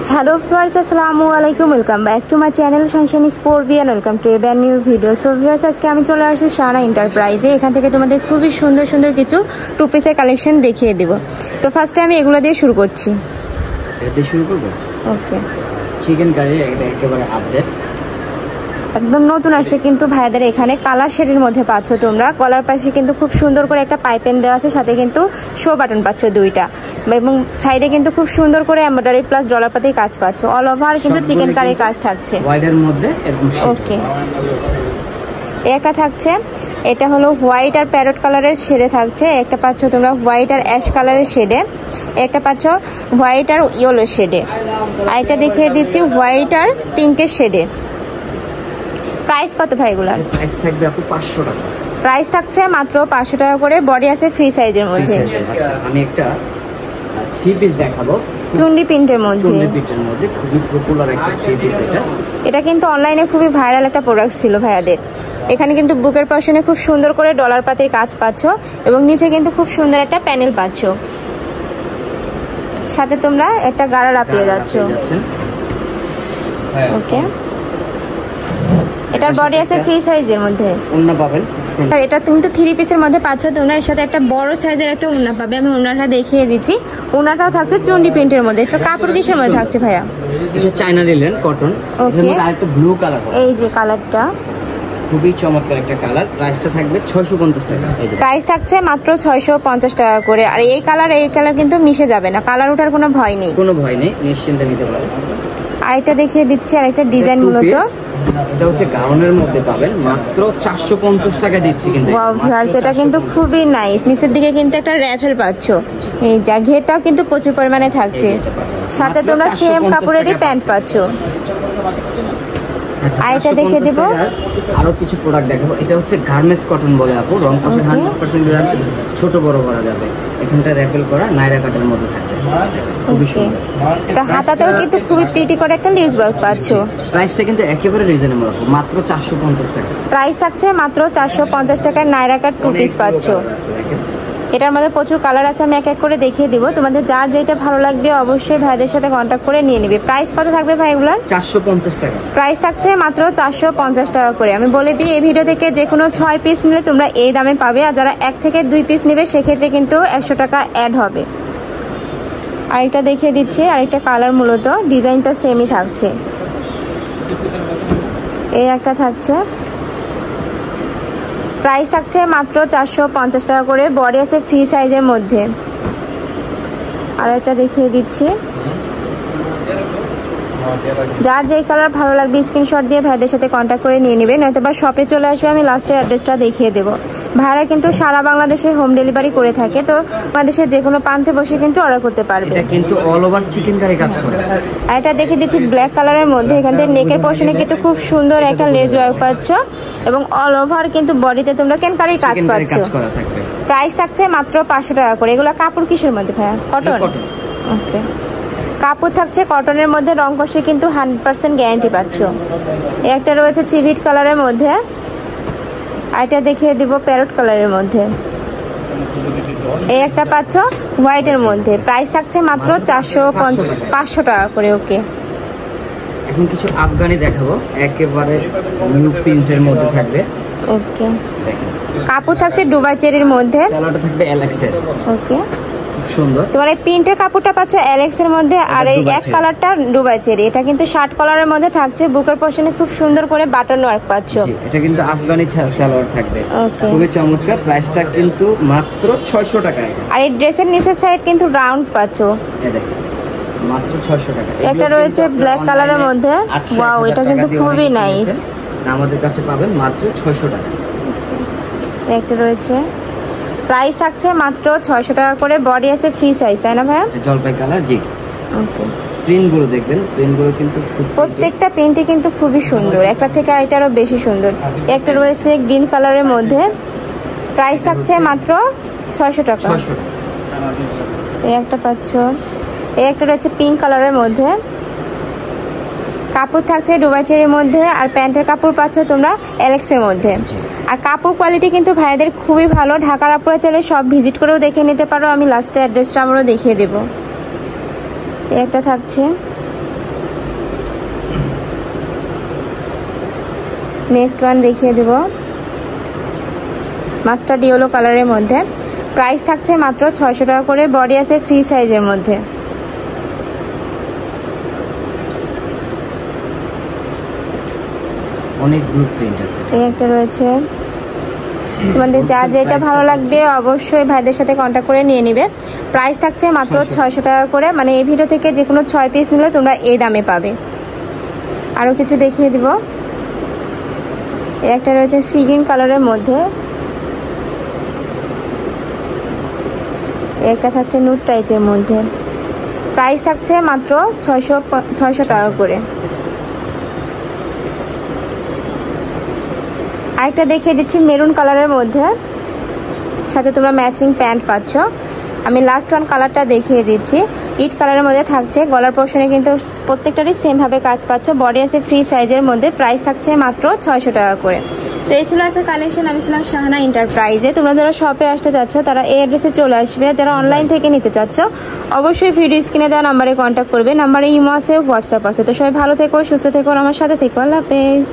Hello friends, अस्सलामु अलैकुम। Welcome back to my channel sunshine sport and welcome to a brand new video. So viewers, আজকে আমি চলে আসছি শানা এন্টারপ্রাইজে। এখান থেকে তোমাদের খুবই সুন্দর সুন্দর কিছু টু পিসের কালেকশন দেখিয়ে দেব। তো ফার্স্টে আমি এগুলো দিয়ে শুরু করছি। এটা শুরু করব। ওকে, চিকেন কারি এটা একেবারে আপডেট, একদম নতুন আসছে কিন্তু ভাইদের এখানে কালার শেডের মধ্যে পাচ্ছ তোমরা। কলার পাশে কিন্তু খুব সুন্দর করে একটা পাইপেন দেওয়া আছে, সাথে কিন্তু শো বাটন পাচ্ছ দুইটা, এবং সাইডে কিন্তু খুব সুন্দর করে এমব্রয়ডারি প্লাস ডলার পাতি কাজ পাচ্ছ। অল ওভার কিন্তু চিকেন কারির কাজ থাকছে হোয়াইটের মধ্যে এরকম। ওকে, একটা থাকছে, এটা হলো হোয়াইট আর প্যারট কালারের শেডে থাকছে। একটা পাচ্ছ তোমরা হোয়াইট আর অ্যাশ কালারের শেডে, একটা পাচ্ছ হোয়াইট আর ইয়েলো শেডে, আর এটা দেখিয়ে দিচ্ছি হোয়াইট আর পিঙ্কের শেডে। প্রাইস কত ভাই এগুলা? প্রাইস থাকবে আপু 500 টাকা। প্রাইস থাকছে মাত্র 500 টাকা করে। বডি আছে ফ্রি সাইজের মধ্যে। আচ্ছা, আমি একটা 3 পিস দেখাবো চুন্ডি প্রিন্টের মধ্যে। চুন্ডি প্রিন্টের মধ্যে খুবই পপুলার একটা 3 পিস। এটা কিন্তু অনলাইনে খুবই ভাইরাল একটা প্রোডাক্ট ছিল ভাইয়াদের। এখানে কিন্তু বুকের পাশে খুব সুন্দর করে ডলার পাতির কাজ পাচ্ছ, এবং নিচে কিন্তু খুব সুন্দর একটা প্যানেল পাচ্ছ, সাথে তোমরা একটা গাড়া পেয়ে যাচ্ছ। ওকে, এটার বডি আছে ফ্রি সাইজের মধ্যে। ওন্না পাবেন, এটা কিন্তু 3 পিসের মধ্যে পাচ্ছ তোমরা। এর সাথে একটা বড় সাইজের একটা ওন্না পাবে। আমি ওন্নাটা দেখিয়ে দিচ্ছি। ওন্নাটাও থাকছে চুন্ডি প্রিন্টের মধ্যে। এটা কাপড় কিসের মধ্যে থাকছে ভাইয়া? এটা চায়না লিলেন কটন। ওকে, আর একটা ব্লু কালার, এই যে কালারটা খুবই চমৎকার একটা কালার। প্রাইসটা থাকবে 650 টাকা। প্রাইস থাকছে মাত্র 650 টাকা করে। আর এই কালার কিন্তু মিশে যাবে না, কালার ওঠার কোনো ভয় নেই, নিশ্চিন্তে নিতে পারো। আর এটা দেখিয়ে দিচ্ছি আর একটা ডিজাইন মূলত। এটা হচ্ছে গাউনের মধ্যে পাবেন, মাত্র 450 টাকা দিচ্ছি কিন্তু। ওয়াও ভিউয়ার্স, এটা কিন্তু খুবই নাইস। নিচের দিকে কিন্তু একটা র্যাফেল পাচ্ছ, এই যা ঘেরটাও কিন্তু প্রচুর পরিমাণে থাকছে, সাথে তোমরা সেম কাপড়েরই প্যান্ট পাচ্ছ। আর এটা দেখে দেব আরো কিছু প্রোডাক্ট দেখাবো। এটা হচ্ছে গার্মেন্টস কটন বলে আপু, রং কষে 100% গ্যারান্টি, ছোট বড় করা যাবে। এখানটা র্যাপেল করা নাইরা কাটের মধ্যে থাকবে, খুবই সুন্দর। এটা হাতাতেও কিন্তু খুবই প্রিটি করে একটা লিভস ওয়ার্ক পাচ্ছ। প্রাইসটা কিন্তু একেবারে রিজনেবল আপু, মাত্র 450 টাকা। প্রাইস থাকছে মাত্র 450 টাকায় নাইরা কাট 2 পিস পাচ্ছ। এটার মধ্যে প্রচুর কালার আছে, আমি এক এক করে দেখিয়ে দিব। তোমাদের যার যেটা ভালো লাগবে অবশ্যই ভাইদের সাথে কন্ট্যাক্ট করে নিয়ে নিবে। প্রাইস কত থাকবে ভাই এগুলার? 450 টাকা। প্রাইস থাকছে মাত্র 450 টাকা করে। আমি বলে দিই, এই ভিডিও থেকে যে কোনো 6 পিস নিলে তোমরা এই দামে পাবে, আর যারা 1 থেকে 2 পিস নেবে সেক্ষেত্রে কিন্তু 100 টাকা অ্যাড হবে। আরেকটা দেখিয়ে দিচ্ছি, আরেকটা কালার, মূলত ডিজাইনটা সেমই থাকছে। এই একটা থাকছে, প্রাইস থাকছে মাত্র 450 টাকা করে। বডি আছে ফ্রি সাইজের মধ্যে। আর একটা দেখিয়ে দিচ্ছি, যার যেই কালার ভালো লাগবে স্ক্রিনশট দিয়ে ভাইদের সাথে কন্ট্যাক্ট করে নিয়ে নেবে, নয়তো বা শপে চলে আসবে। আমি লাস্টে অ্যাড্রেসটা দেখিয়ে দেবো। ভাইরা কিন্তু সারা বাংলাদেশে হোম ডেলিভারি করে থাকে, তো বাংলাদেশের যে কোনো প্রান্তে বসে কিন্তু অর্ডার করতে পারবে। এটা কিন্তু অল ওভার চিকেন কারি কাজ করে। আর এটা দেখিয়ে দিচ্ছি ব্ল্যাক কালারের মধ্যে। এখান থেকে নেকের পোর্শনে কিন্তু খুব সুন্দর একটা লেজ ওয়ার্ক পাচ্ছ, এবং অল ওভার কিন্তু বডিতে তোমরা চিকেন কারি কাজ পাচ্ছ। প্রাইস থাকছে মাত্র 500 টাকা করে। এগুলো কাপড় কিসের মধ্যে ভাইয়া? কটন। ওকে, কাপড় থাকছে কটনের মধ্যে, রং কষে কিন্তু 100% গ্যারান্টি পাচ্ছ। একটা রয়েছে চিভিট কালারের মধ্যে, আর এটা দেখিয়ে দিব প্যারট কালারের মধ্যে। এই একটা পাচ্ছ হোয়াইটের মধ্যে। প্রাইস থাকছে মাত্র 500 টাকা করে। ওকে, এখন কিছু আফগানি দেখাবো, একেবারে নিউ প্রিন্টের মধ্যে থাকবে। ওকে, কাপড় থাকছে দুবাই চেরির মধ্যে, সালোয়ারটা থাকবে এলএক্স এর। ওকে, সুন্দর। তোমার এই প্রিন্টের কাপড়টা পাচ্ছ এলেক্স এর মধ্যে, আর এই এক কালারটা দুবাই চেরি। এটা কিন্তু শার্ট কলারের মধ্যে থাকছে, বুকের পোর্শনে খুব সুন্দর করে বাটন ওয়ার্ক পাচ্ছ। এটা কিন্তু আফগানি সালোয়ার থাকবে, খুবই চমৎকার। প্রাইসটা কিন্তু মাত্র 600 টাকা। আর এই ড্রেসের নিচের সাইড কিন্তু রাউন্ড পাচ্ছ, মাত্র 600 টাকা। এটা রয়েছে ব্ল্যাক কালারের মধ্যে। ওয়াও, এটা কিন্তু খুবই নাইস। আমাদের কাছে পাবেন মাত্র 600 টাকা। একটা রয়েছে, প্রাইস থাকছে মাত্র 600 টাকা করে। বডি আছে ফ্রি সাইজ, তাই না ভাইয়া? জলপাই কালার। জি, ওকে। প্রিন্টগুলো দেখবেন, প্রিন্টগুলো কিন্তু প্রত্যেকটা প্রিন্টই কিন্তু খুবই সুন্দর, একটা থেকে আরেকটারও বেশি সুন্দর। একটা রয়েছে গ্রিন কালারের মধ্যে, প্রাইস থাকছে মাত্র 600 টাকা। এই একটা পাচ্ছ। এই একটা রয়েছে পিঙ্ক কালারের মধ্যে, কাপড় থাকছে দুবাই চেরির মধ্যে, আর প্যান্টের কাপড় পাচ্ছ তোমরা এলেক্স এর মধ্যে। আর কাপড় কোয়ালিটি কিন্তু ভাইদের খুবই ভালো। ঢাকার আপুরা চাইলে সব ভিজিট করেও দেখে নিতে পারো। আমি লাস্টে অ্যাড্রেসটা আমরাও দেখিয়ে দেব। একটা থাকছে, নেক্সট ওয়ান দেখিয়ে দেব মাস্টার্ড ইয়েলো কালারের মধ্যে। প্রাইস থাকছে মাত্র 600 টাকা করে। বডি আছে ফ্রি সাইজের মধ্যে। অনেক গ্রুপ প্রিন্ট আছে। এই একটা রয়েছে। তোমাদের যা যেটা ভালো লাগবে অবশ্যই ভাইদের সাথে কন্ট্যাক্ট করে নিয়ে নিবে। প্রাইস থাকছে মাত্র 600 টাকা করে। মানে এই ভিডিও থেকে যে কোনো 6 পিস নিলে তোমরা এই দামে পাবে। আরও কিছু দেখিয়ে দিব। এই একটা রয়েছে সি গ্রিন কালারের মধ্যে। একটা থাকছে নুট টাইপের মধ্যে। প্রাইস থাকছে মাত্র 600 টাকা করে। আরেকটা দেখিয়ে দিচ্ছি মেরুন কালারের মধ্যে, সাথে তোমরা ম্যাচিং প্যান্ট পাচ্ছ। আমি লাস্ট ওয়ান কালারটা দেখিয়ে দিচ্ছি। ইট কালারের মধ্যে থাকছে। গলার পোর্শনে কিন্তু প্রত্যেকটারই সেমভাবে কাজ পাচ্ছ। বডি আছে ফ্রি সাইজের মধ্যে। প্রাইস থাকছে মাত্র 600 টাকা করে। তো এই ছিল আজকে কালেকশন। আমি ছিলাম শাহানা এন্টারপ্রাইজে। তোমরা যারা শপে আসতে চাচ্ছ তারা এই অ্যাড্রেসে চলে আসবে। যারা অনলাইন থেকে নিতে চাচ্ছ অবশ্যই ভিডিও স্ক্রিনে দেওয়া নাম্বারে কন্ট্যাক্ট করবে। নাম্বারে ইমো আছে, হোয়াটসঅ্যাপ আছে। তো সবাই ভালো থেকো, সুস্থ থেকো, আমার সাথে থেকো। আল্লাহ হাফেজ।